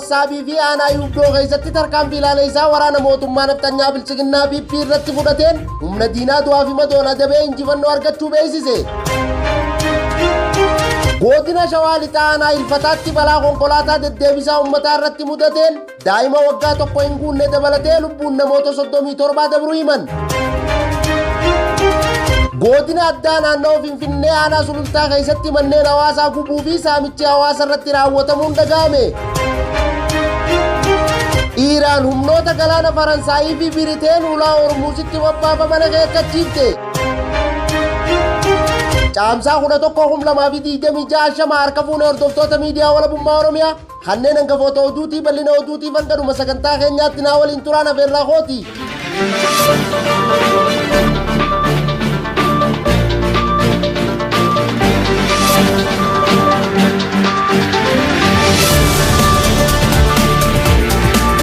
wassaabii fi aanaa yuubdoo keessatti tarkaanfii ilaaleysaa waraana mootummaa naftanyaa bilchiginnaa PP irratti fudhateen humna diinaa du'aa fi madoon adabee injifannoo argachuu beeksise. Godina Shawaa Lixaa aanaa Ilfataatti balaa konkolaataa deddeebisaa uummataa irratti mudateen daa'ima waggaa tokko hin guunne dabalatee lubbuun namoota 37 dabruu himan. Godina addaa naannoo Finfinnee aanaa Sulultaa keessatti manneen hawaasaa gubuu fi saamichi hawaasa irratti raawwatamuun dhaga'ame. Iraan humnoota galaana Faransaayii fi Biriteen ulaa Hormuuzitti bobbaafaman akeekkachiifte. Caamsaa 11/2026 shama harka fuune hordoftoota miidiyaa walabummaa Oromiyaa kanneen hangafoota oduutii bal'ina oduutiif hangadhuma sagantaa keenyaatti naa waliin turaan afeerraa kooti.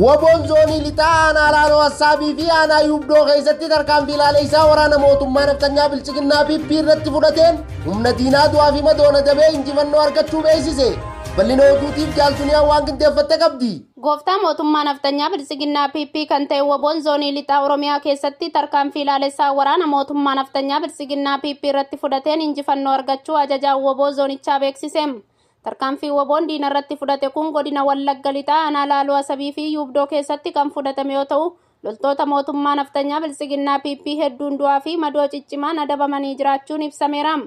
Waboon zoonii lixaa aanaa Laanoo Hassaabii fi aanaa Yuubdoo keessatti tarkaanfii ilaaleysaa waraana mootummaa naftanyaa bilchiginnaa PP irratti fudhateen humna diinaa du'aa fi madoon adabee injifannoo argachuu beeksise. Bal'ina oduutiif jaaltuniyaan waan qindeeffatte qabdi. Gooftaa mootummaa naftanyaa bilchiginnaa PP kan ta'e waboon zoonii lixaa Oromiyaa keessatti tarkaanfii ilaaleysaa waraana mootummaa naftanyaa bilchiginnaa PP irratti fudhateen injifannoo argachuu ajajaa waboo zoonichaa beeksise. Tarkaanfii waboon diina irratti fudhate kun godina Wallagga Lixaa aanaa Laaloo Hasabii fi Yuubdoo keessatti kan fudhatame yoo ta'u, loltoota mootummaa naftanyaa bilchiginnaa PP hedduun du'aa fi madoo ciccimaan adabamanii jiraachuun ibsameera.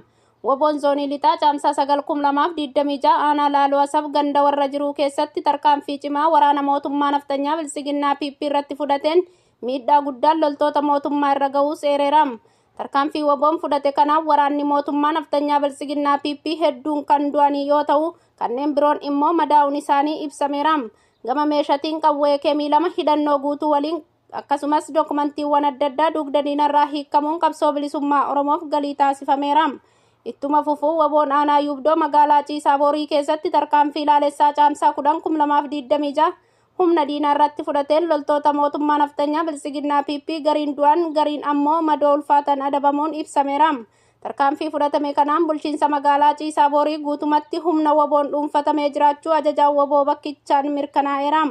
Waboon zoonii lixaa caamsaa 9/2026 aanaa Laaloo Hasab ganda warra jiruu keessatti tarkaanfii cimaa waraana mootummaa naftanyaa bilchiginnaa PP irratti fudhateen miidhaa guddaan loltoota mootummaa irra ga'uu seereera. Tarkaanfii waboon fudhate kanaaf waraanni mootummaa naftanyaa bilchiginnaa PP hedduun kan du'anii yoo ta'u, kanneen biroon immoo madaa'uun isaanii ibsameera. Gama meeshaatiin qawwee keemii 2 hidhannoo guutuu waliin akkasumas dookumantiiwwan adda addaa dugda diinarraa hiikamuun qabsoo bilisummaa Oromoof galii taasifameera. Ittuma fufuu waboon aanaa Yuubdoo magaalaa Ciisaa Boorii keessatti tarkaanfii ilaalessaa caamsaa 10/2026 humna diinaa irratti fudhateen loltoota mootummaa naftanyaa bilchiginnaa PP gariin du'an gariin ammoo madoo ulfaatan adabamuun ibsameera. Tarkaanfii fudhatame kanaan bulchiinsa magaalaa Ciisaa Boorii guutumatti humna waboon dhuunfatamee jiraachuu ajajaan waboo bakkichaan mirkanaa'eera.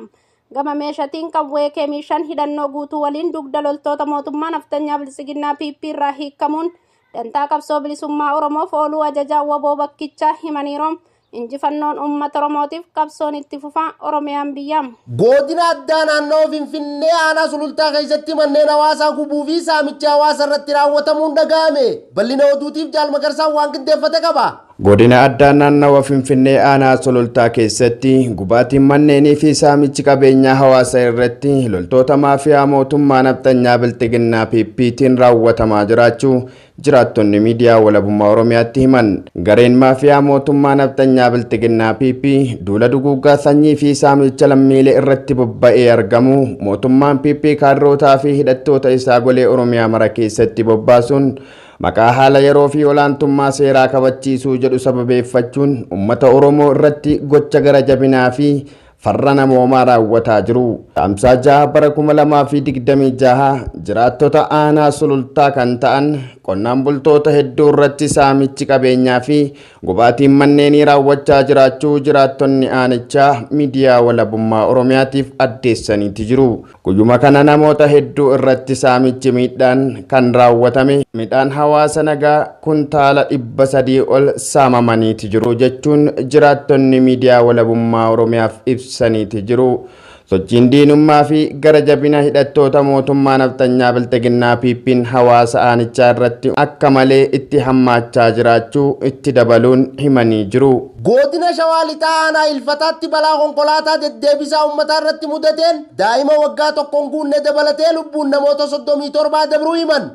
Gama meeshaatiin qawwee keemii 5 hidhannoo guutuu waliin dugda loltoota mootummaa naftanyaa bilchiginnaa PP irraa hiikamuun dantaa qabsoo bilisummaa Oromoof ooluu ajajaan waboo bakkichaa himaniiru. Injifannoon uummata Oromootiif qabsoon itti fufaa Oromiyaan biyyaam. Godina addaa naannoo Finfinnee aanaa Sulultaa keessatti manneen hawaasaa gubuu fi saamichi hawaasa irratti raawwatamuun dhaga'ame. Bal'ina oduutiif Jaal Magarsaan waan qindeeffate qaba. Godina addaa naannawa Finfinnee aanaa Sulultaa keessatti gubaatiin manneenii fi saamichi qabeenyaa hawaasa irratti loltoota maafiyaa mootummaa naftanyaa bilchiginnaa PPtiin raawwatamaa jiraachuu jiraattonni miidiyaa walabummaa Oromiyaatti himan. Gareen maafiyaa mootummaa naftanyaa bilchiginnaa PP duula duguuggaa sanyii fi saamicha lammiilee irratti bobba'ee argamu mootummaan PP kaadrotaa fi hidhattoota isaa golee Oromiyaa mara keessatti bobbaasuun maqaa haala yeroo fi olaantummaa seeraa kabachiisuu jedhu sababeeffachuun uummata Oromoo irratti gocha gara jabinaa fi farra namoomaa raawwataa jiru. Caamsaa 6/2026 jiraattota aanaa Sulultaa kan ta'an qonnaan bultoota hedduu irratti saamichi qabeenyaa fi gubaatiin manneenii raawwachaa jiraachuu jiraattonni aanichaa miidiyaa walabummaa Oromiyaatiif addeessaniiti jiru. Guyyuma kana namoota hedduu irratti saamichi miidhaan kan raawwatame midhaan hawaasa nagaa kuntaala 300 ol saamamaniiti jiru jechuun jiraattonni miidiyaa walabummaa Oromiyaaf ibsaniiti jiru. Sochiin diinummaa fi gara jabina hidhattoota mootummaa naftanyaa bilchiginnaa PP'n hawaasa aanichaa irratti akka malee itti hammaachaa jiraachuu itti dabaluun himanii jiru. Godina Shawaa Lixaa aanaa Ilfataatti balaa konkolaataa deddeebisaa uummataa irratti mudateen daa'ima waggaa tokko hin guunne dabalatee lubbuun namoota 37 dabruu himan.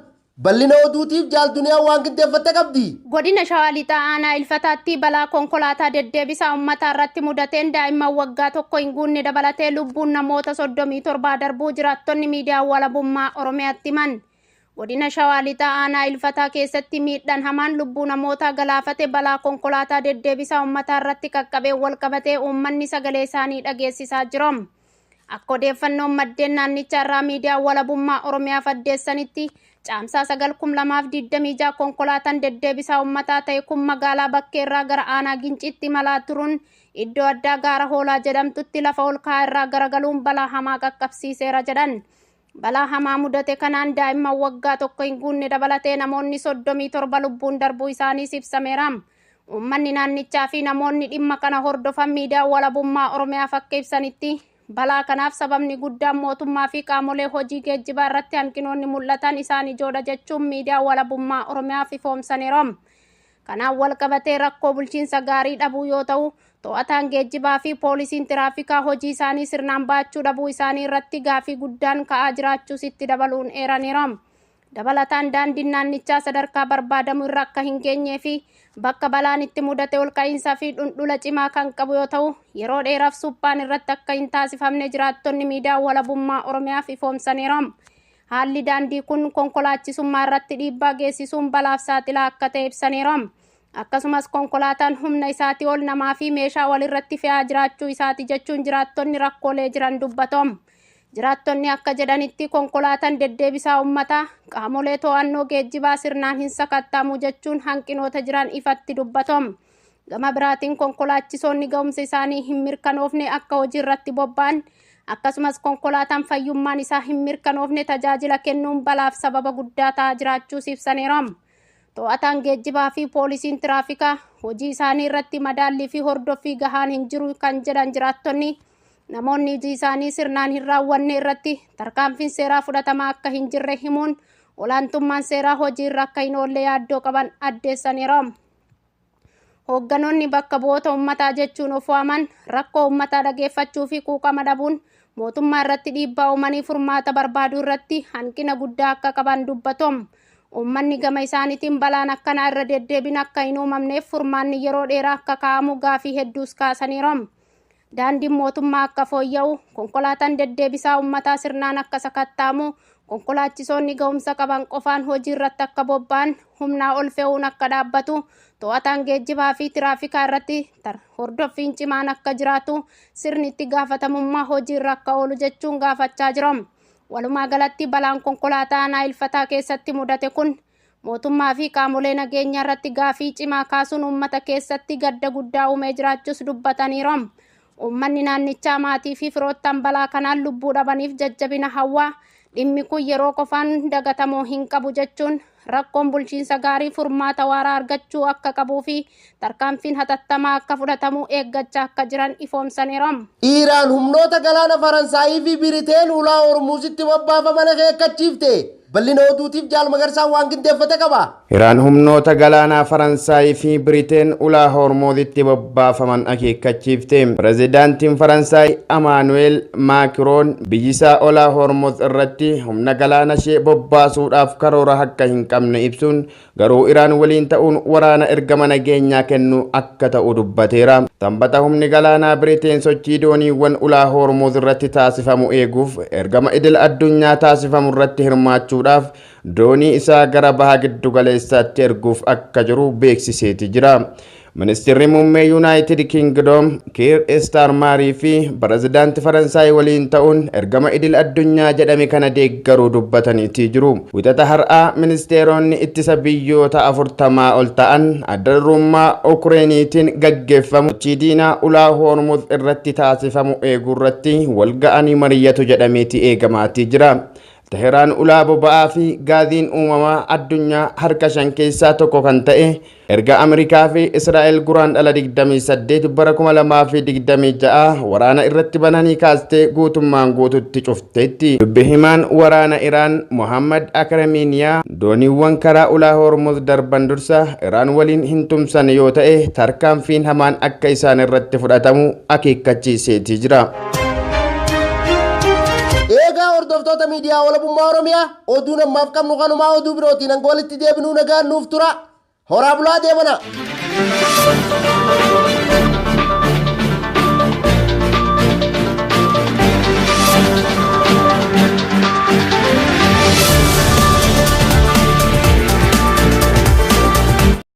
Bal'ina oduutiif jaaltuniyaan waan qindeeffatte qabdi. Godina Shawaa Lixaa aanaa Ilfataatti balaa konkolaataa deddeebisaa uummataa irratti mudateen daa'imman waggaa tokko hin guunne dabalatee lubbuun namoota 37 darbuu jiraattonni miidiyaa walabummaa Oromiyaatti himan. Godina Shawaa Lixaa aanaa Ilfataa keessatti miidhaan hamaan lubbuu namoota galaafate balaa konkolaataa deddeebisaa uummataa irratti qaqqabee wal qabatee uummanni sagalee isaanii dhageessisaa jiru. Akka odeeffannoon maddeen naannichaa irraa miidiyaa walabummaa Oromiyaaf addeessanitti caamsaa 9/2026 konkolaataan deddeebisaa uummataa ta'e kun magaalaa Bakkee irraa gara aanaa Ginciitti imalaa turuun iddoo addaa Gaara Hoolaa jedhamtutti lafa ol ka'aa irraa garagaluun balaa hamaa qaqqabsiiseera jedhan. Balaa hamaa mudate kanaan daa'imman waggaa tokko hin guunne dabalatee namoonni 37 lubbuun darbuu isaaniis ibsameera. Uummanni naannichaa fi namoonni dhimma kana hordofan miidiyaa walabummaa Oromiyaaf akka ibsanitti balaa kanaaf sababni guddaan mootummaa fi qaamolee hojii geejjibaa irratti hanqinoonni mul'atan isaan ijoodha jechuun miidiyaa walabummaa Oromiyaaf ifoomsaniiru. Kanaan wal qabatee rakkoo bulchiinsa gaarii dhabuu yoo ta'u, to'ataan geejjibaa fi poolisiin tiraafikaa hojii isaanii sirnaan baachuu dhabuu isaanii irratti gaafii guddaan ka'aa jiraachuus itti dabaluun eeraniiru. Dabalataan daandiin naannichaa sadarkaa barbaadamu irra akka hin geenyee fi bakka balaan itti mudate ol ka'iinsaa fi dhundhula cimaa kan qabu yoo ta'u, yeroo dheeraaf suphaan irratti akka hin taasifamne jiraattonni miidiyaa walabummaa Oromiyaaf ifoomsaniiru. Haalli daandii kun konkolaachisummaa irratti dhiibbaa geessisuun balaaf saaxilaa akka ta'e ibsaniiru. Akkasumas konkolaataan humna isaatii ol namaa fi meeshaa walirratti fe'aa jiraachuu isaati jechuun jiraattonni rakkoolee jiran dubbatu. Jiraattonni akka jedhanitti konkolaataan deddeebisaa uummataa qaamolee to'annoo geejjibaa sirnaan hin sakattaamu jechuun hanqinoota jiran ifatti dubbatu. Gama biraatiin konkolaachisoonni ga'umsa isaanii hin mirkanoofne akka hojii irratti bobba'an akkasumas konkolaataan fayyummaan isaa hin mirkanoofne tajaajila kennuun balaaf sababa guddaa ta'aa jiraachuus ibsaniiru. To'ataan geejjibaa fi poolisiin tiraafikaa hojii isaanii irratti madaallii fi hordoffii gahaan hin jiru kan jedhan jiraattonni namoonni hojii isaanii sirnaan hin raawwanne irratti tarkaanfiin seeraa fudhatamaa akka hin jirre himuun olaantummaan seeraa hojii irra akka hin oolle yaaddoo qaban addeessaniiru. Hoogganoonni bakka bu'oota uummataa jechuun of waaman rakkoo uummataa dhageeffachuu fi quuqama dhabuun mootummaa irratti dhiibbaa uumanii furmaata barbaaduu irratti hanqina guddaa akka qaban dubbatu. Uummanni gama isaaniitiin balaan akkanaa irra deddeebiin akka hin uumamneef furmaanni yeroo dheeraa akka kaa'amu gaafii hedduus kaasaniiru. Daandiin mootummaa akka fooyya'u, konkolaataan deddeebisaa uummataa sirnaan akka sakattaamu, konkolaachisoonni ga'umsa qaban qofaan hojii irratti akka bobba'an, humnaa ol fe'uun akka dhaabbatu, to'ataan geejjibaa fi tiraafikaa irratti hordoffiin cimaan akka jiraatu, sirni itti gaafatamummaa hojii irra akka oolu jechuun gaafachaa jiru. Walumaa galatti balaan konkolaataa Naayilfataa keessatti mudate kun mootummaa fi qaamolee nageenyaa irratti gaafii cimaa kaasuun uummata keessatti gadda guddaa uumee jiraachuus dubbataniiru. Uummanni naannichaa maatii fi firoottan balaa kanaan lubbuu dhabaniif jajjabina hawwaa dhimmi kun yeroo qofaan dagatamuu hin qabu jechuun rakkoon bulchiinsa gaarii furmaata waaraa argachuu akka qabuu fi tarkaanfiin hatattamaa akka fudhatamu eeggachaa akka jiran ifoomsaniiru. Iiraan humnoota galaana Faransaayii fi Biriteen ulaa Hormuuzitti bobbaafaman akeekkachiifte. Bal'ina oduutiif Jaal Magarsaan waan qindeeffate qaba. Iraan humnoota galaanaa Faransaayii fi Biriteen ulaa Hormuuzitti bobbaafaman akeekkachiifte. Pireezidaantiin Faransaay Emmanuel Macron biyyisaa ulaa Hormuuz irratti humna galaana ishee bobbaasuudhaaf karoora akka hin qabne ibsuun garuu Iraan waliin ta'uun waraana ergama nageenyaa kennu akka ta'u dubbateera. Tambata humni galaanaa Biriteen sochii dooniiwwan ulaa Hormuuz irratti taasifamu eeguuf ergama idil addunyaa taasifamu irratti hirmaachuu doonii isaa gara baha giddu galeessaatti erguuf akka jiru beeksiseeti jira. Ministeerri muummee Yuunaayitid Kingdom Kiir Starmarii fi pireezidaantii Faransaay waliin ta'uun ergama idil addunyaa jedhame kana deeggaruu dubbataniiti jiru. Wixata har'aa ministeeronni ittisa biyyoota 40 ol ta'an addarrummaa Ukreeniitiin gaggeeffamu sochii diinaa ulaa Hormuuz irratti taasifamu eeguu irratti wal ga'anii mari'atu jedhameeti eegamaati jira. Teheraan ulaa boba'aa fi gaadiin uumamaa addunyaa harka 5 keessaa tokko kan ta'e erga Ameerikaa fi Israa'el guraandhala 28 bara 2026 waraana irratti bananii kaastee guutummaan guututti cufteetti. Dubbi himaan waraana Iraan Mohammad Akramiiniyaa dooniiwwan karaa ulaa Hormuuz darban dursa Iraan waliin hin tumsan yoo ta'e tarkaanfiin hamaan akka isaan irratti fudhatamu akeekkachiiseeti jira. Hordoftoota miidiyaa walabummaa Oromiyaa oduun ammaaf qabnu kanumaa oduu birootiin hanga walitti deebinuu nagaan nuuf tura. Horaa bulaa deemana.